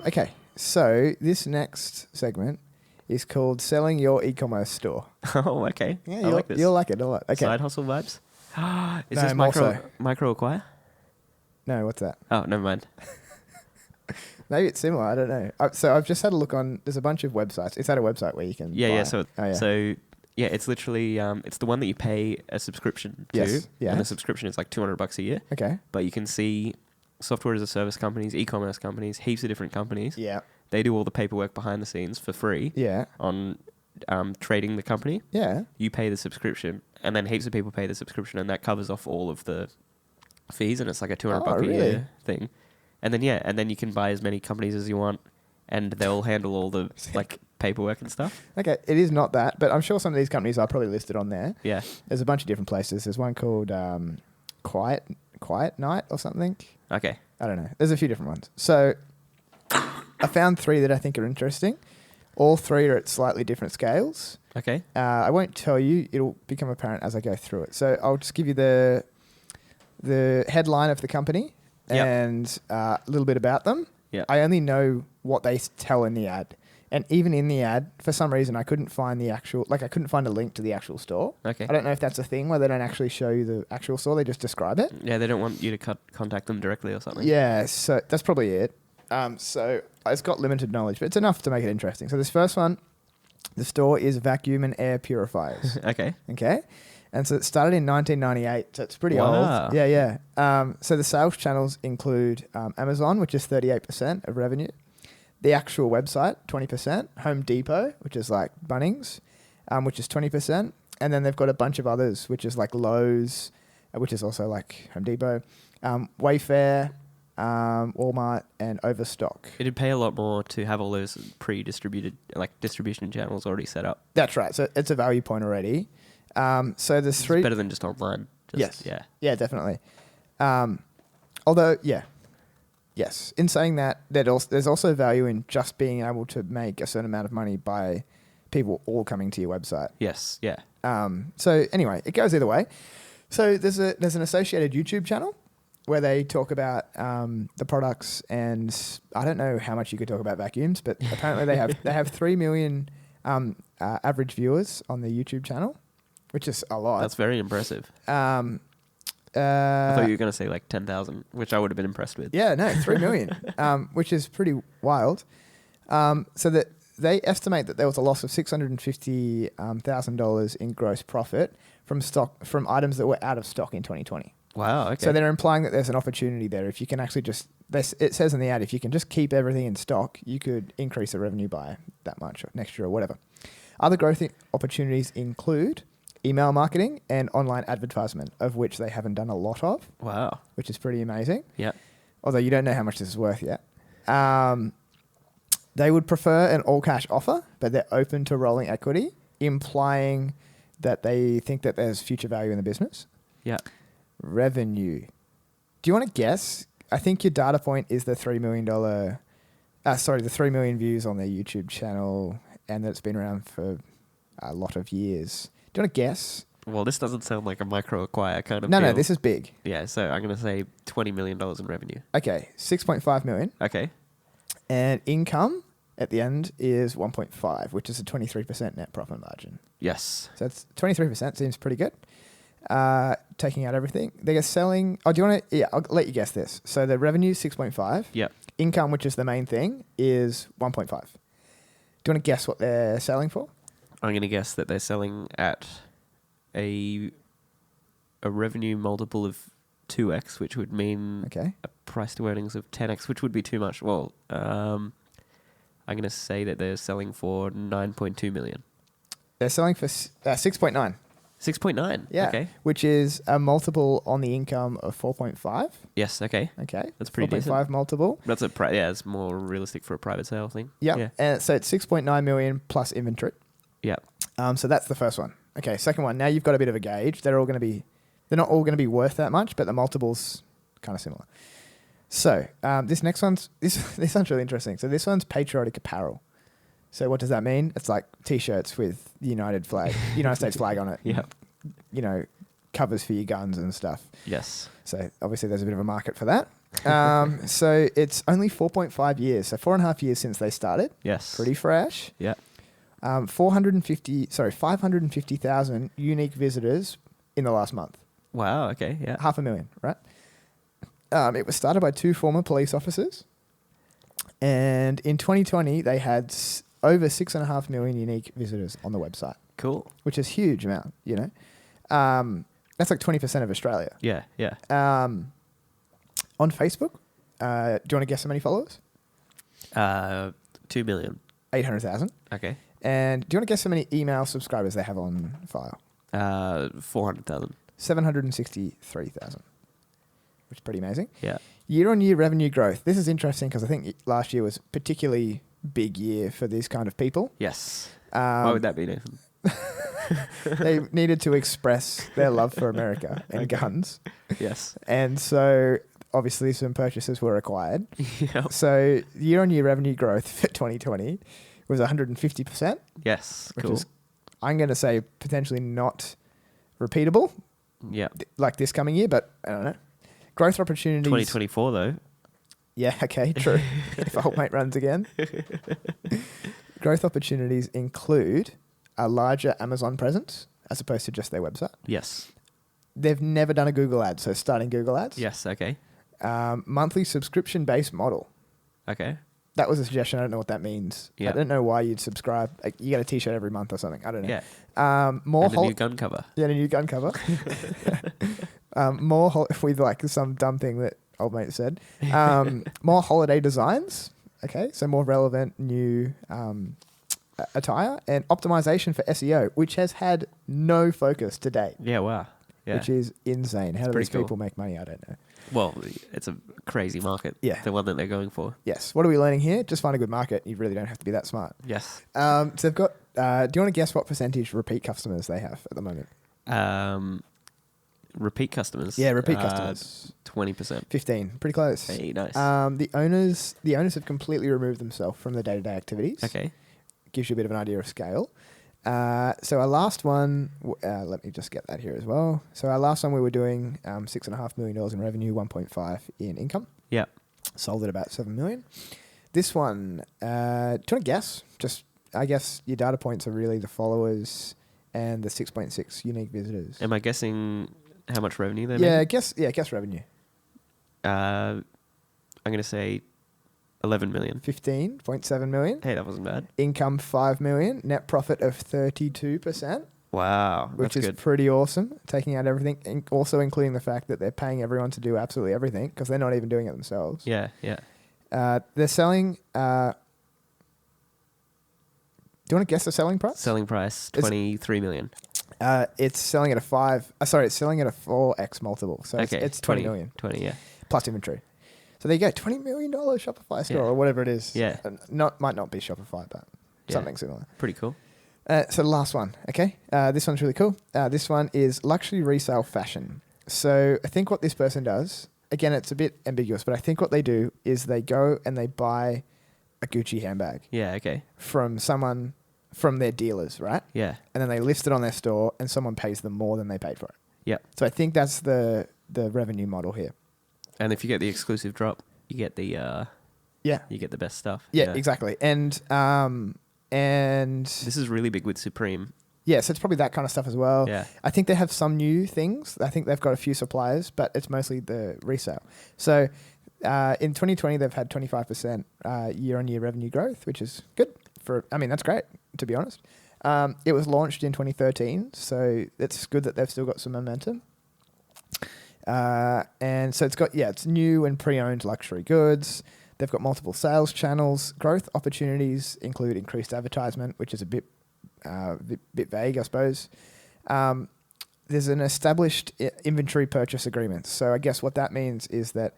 Okay, so this next segment is called Selling Your E-commerce Store. Oh, okay. Yeah, I like this. You'll like it a lot. Okay. Side hustle vibes. Is No, this more so. micro acquire? No, what's that? Oh, never mind. Maybe it's similar. I don't know. So I've just had a look on. There's a bunch of websites. Is that a website where you can? Yeah, buy? yeah. So, Oh, yeah. so yeah, it's literally it's the one that you pay a subscription to, Yes, and the yes. subscription is like $200 a year. Okay. But you can see software as a service companies, e-commerce companies, heaps of different companies. Yeah. They do all the paperwork behind the scenes for free. Yeah. On trading the company. Yeah. You pay the subscription, and then heaps of people pay the subscription, and that covers off all of the fees, and it's like a $200 a year thing. And then and then you can buy as many companies as you want, and they'll handle all the like paperwork and stuff. Okay, it is not that, but I'm sure some of these companies are probably listed on there. Yeah. There's a bunch of different places. There's one called Quiet Night or something. Okay. I don't know. There's a few different ones. So I found 3 that I think are interesting. All 3 are at slightly different scales. Okay. I won't tell you. It'll become apparent as I go through it. So I'll just give you the headline of the company and a little bit about them. Yeah. I only know what they tell in the ad. And even in the ad, for some reason, I couldn't find I couldn't find a link to the actual store. Okay. I don't know if that's a thing where they don't actually show you the actual store. They just describe it. Yeah, they don't want you to contact them directly or something. Yeah, so that's probably it. So it's got limited knowledge, but it's enough to make it interesting. So this first one, the store is vacuum and air purifiers. Okay. Okay. And so it started in 1998, so it's pretty Wow. old. Yeah, yeah. So the sales channels include Amazon, which is 38% of revenue, the actual website, 20%, Home Depot, which is like Bunnings, which is 20%, and then they've got a bunch of others, which is like Lowe's, which is also like Home Depot, Wayfair, Walmart, and Overstock. It'd pay a lot more to have all those pre-distributed like distribution channels already set up. That's right. So it's a value point already. So there's 3... It's better than just online. Yes. Yeah. Yeah, definitely. Although, yes. In saying that, there's also value in just being able to make a certain amount of money by people all coming to your website. Yes. Yeah. So anyway, it goes either way. So there's an associated YouTube channel where they talk about the products, and I don't know how much you could talk about vacuums, but apparently they have 3 million average viewers on the YouTube channel, which is a lot. That's very impressive. I thought you were going to say like 10,000, which I would have been impressed with. Yeah, no, 3 million, which is pretty wild. So that they estimate that there was a loss of $650,000 in gross profit from items that were out of stock in 2020. Wow. Okay. So they're implying that there's an opportunity there. If you can actually it says in the ad, if you can just keep everything in stock, you could increase the revenue by that much or next year or whatever. Other growth opportunities include email marketing and online advertisement, of which they haven't done a lot of. Wow. Which is pretty amazing. Yeah. Although you don't know how much this is worth yet. They would prefer an all-cash offer, but they're open to rolling equity, implying that they think that there's future value in the business. Yeah. Revenue. Do you want to guess? I think your data point is the $3 million... the 3 million views on their YouTube channel, and that it's been around for a lot of years. Do you want to guess? Well, this doesn't sound like a micro acquire kind of No, deal. no, this is big. Yeah, so I'm going to say $20 million in revenue. Okay, 6.5 million. Okay. And income at the end is 1.5, which is a 23% net profit margin. Yes. So that's 23%, seems pretty good. Taking out everything. They're selling... Oh, do you want to... Yeah, I'll let you guess this. So the revenue is 6.5. Yep. Income, which is the main thing, is 1.5. Do you want to guess what they're selling for? I'm going to guess that they're selling at a revenue multiple of 2x, which would mean Okay. a price to earnings of 10x, which would be too much. Well, I'm going to say that they're selling for 9.2 million. They're selling for 6.9. 6.9? Yeah. Okay. Which is a multiple on the income of 4.5. Yes, okay. Okay. That's pretty 4.5 decent. multiple. That's it's more realistic for a private sale thing. Yep. Yeah. And so it's 6.9 million plus inventory. Yeah. So that's the first one. Okay, second one. Now you've got a bit of a gauge. They're not all going to be worth that much, but the multiple's kind of similar. So this next one's this one's really interesting. So this one's patriotic apparel. So what does that mean? It's like T-shirts with the United States flag on it. Yeah. You know, covers for your guns and stuff. Yes. So obviously there's a bit of a market for that. So it's only 4.5 years, so 4.5 years since they started. Yes. Pretty fresh. Yeah. 550,000 unique visitors in the last month. Wow. Okay. Yeah. 500,000, right? It was started by 2 former police officers. And in 2020, they had over 6.5 million unique visitors on the website, Cool. which is a huge amount, you know. That's like 20% of Australia. Yeah. Yeah. On Facebook, do you want to guess how many followers? 2 million. 800,000. Okay. And do you want to guess how many email subscribers they have on file? 400,000. 763,000, which is pretty amazing. Yeah. Year-on-year revenue growth. This is interesting because I think last year was a particularly big year for this kind of people. Yes. Why would that be, Nathan? They needed to express their love for America and guns. Yes. And so obviously some purchases were required. Yep. So year-on-year revenue growth for 2020 was 150%, Yes. which Cool. is, I'm going to say, potentially not repeatable Yeah. like this coming year, but I don't know. Growth opportunities. 2024 though. Yeah, okay, true. If old mate runs again. Growth opportunities include a larger Amazon presence as opposed to just their website. Yes. They've never done a Google ad, so starting Google ads. Yes. Okay. Monthly subscription-based model. Okay. That was a suggestion. I don't know what that means. Yeah. I don't know why you'd subscribe. Like, you get a T-shirt every month or something. I don't know. Yeah. More And a new gun cover. Yeah, a new gun cover. With like some dumb thing that old mate said. More holiday designs. Okay, so more relevant new attire and optimization for SEO, which has had no focus to date, Yeah. Wow. Yeah. which is insane. How do pretty these cool. people make money? I don't know. Well, it's a crazy market. Yeah. The one that they're going for. Yes. What are we learning here? Just find a good market. You really don't have to be that smart. Yes. So they've got. Do you want to guess what percentage repeat customers they have at the moment? Repeat customers. Yeah, repeat customers. 20%. 15. Pretty close. Hey, nice. The owners have completely removed themselves from the day-to-day activities. Okay. Gives you a bit of an idea of scale. So our last one, let me just get that here as well. So our last one, we were doing $6.5 million in revenue, 1.5 in income. Yeah. Sold at about 7 million. This one, do you want to guess? I guess your data points are really the followers and the 6.6 unique visitors. Am I guessing how much revenue they're Yeah, making? guess revenue. I'm going to say 11 million. 15.7 million. Hey, that wasn't bad. Income 5 million. Net profit of 32%. Wow. Which That's is good. pretty awesome, taking out everything, also including the fact that they're paying everyone to do absolutely everything because they're not even doing it themselves. Yeah. Yeah. They're selling. Do you want to guess the selling price? Selling price, 23 million. It's selling at a 4x multiple. So Okay. it's 20 million 20, yeah. plus inventory. So there you go, $20 million Shopify store Yeah. or whatever it is. Yeah. Might not be Shopify, but Yeah. something similar. Pretty cool. So the last one, okay? This one's really cool. This one is luxury resale fashion. So I think what this person does, again, it's a bit ambiguous, but I think what they do is they go and they buy a Gucci handbag Yeah. Okay. from their dealers, right? Yeah. And then they list it on their store and someone pays them more than they paid for it. Yeah. So I think that's the revenue model here. And if you get the exclusive drop, you get the Yeah. you get the best stuff. Yeah, exactly. And This is really big with Supreme. yeah, so it's probably that kind of stuff as well. Yeah. I think they have some new things. I think they've got a few suppliers, but it's mostly the resale. So in 2020, they've had 25% year-on-year revenue growth, which is good. That's great, to be honest. It was launched in 2013, so it's good that they've still got some momentum. And so it's new and pre-owned luxury goods. They've got multiple sales channels. Growth opportunities include increased advertisement, which is a bit vague, I suppose. There's an established inventory purchase agreement. So I guess what that means is that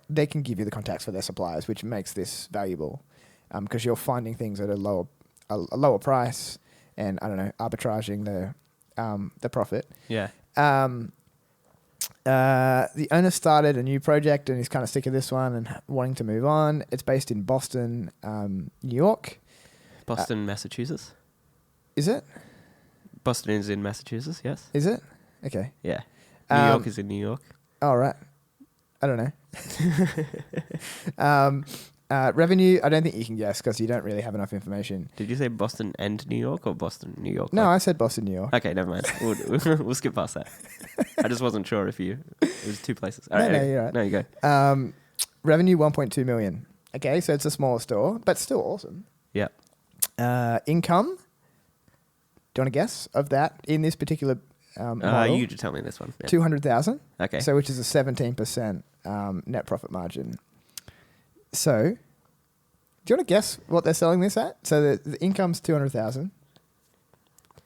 they can give you the contacts for their suppliers, which makes this valuable because you're finding things at a lower price and, I don't know, arbitraging the profit. Yeah. The owner started a new project and he's kind of sick of this one and wanting to move on. It's based in Boston, New York. Boston, Massachusetts. Is it? Boston is in Massachusetts, yes. Is it? Okay. Yeah. New Um, York is in New York. All right. I don't know. Revenue, I don't think you can guess because you don't really have enough information. Did you say Boston and New York or Boston, New York? No, I said Boston, New York. Okay, never mind. We'll skip past that. I just wasn't sure if it was two places. All No, right, no, anyway. you're right. No, you go. Revenue 1.2 million. Okay, so it's a smaller store, but still awesome. Yeah. Income. Do you want to guess of that in this particular model? You just tell me this one. Yeah. 200,000. Okay. So which is a 17% net profit margin. So, do you want to guess what they're selling this at? So the income's 200,000.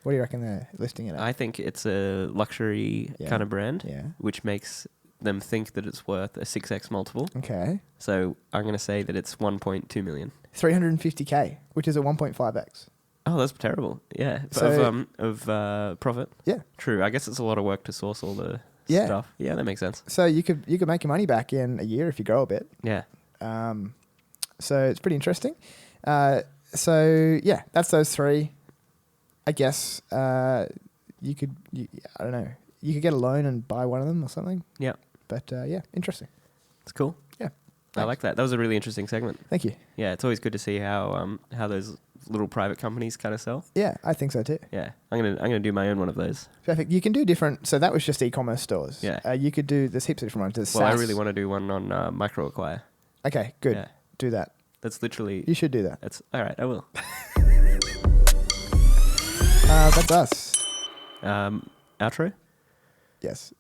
What do you reckon they're listing it at? I think it's a luxury Yeah. kind of brand, Yeah. which makes them think that it's worth a 6x multiple. Okay. So I'm going to say that it's 1.2 million. 350K, which is a 1.5x. Oh, that's terrible. Yeah. So- of profit. Yeah. True. I guess it's a lot of work to source all the Yeah. stuff. Yeah, that makes sense. So you could make your money back in a year if you grow a bit. Yeah. So it's pretty interesting. So yeah, that's those three. I guess I don't know. You could get a loan and buy one of them or something. Yeah. But yeah, interesting. It's cool. Yeah. I Thanks. like that. That was a really interesting segment. Thank you. Yeah, it's always good to see how those little private companies kind of sell. Yeah, I think so too. Yeah. I'm gonna do my own one of those. Perfect. You can do different. So that was just e-commerce stores. Yeah. You could do. There's heaps of different ones. There's Well, I SaaS. really want to do one on microacquire. Okay, good. Yeah. Do that. That's literally. You should do that. That's all right. I will. That's us. Outro. Yes.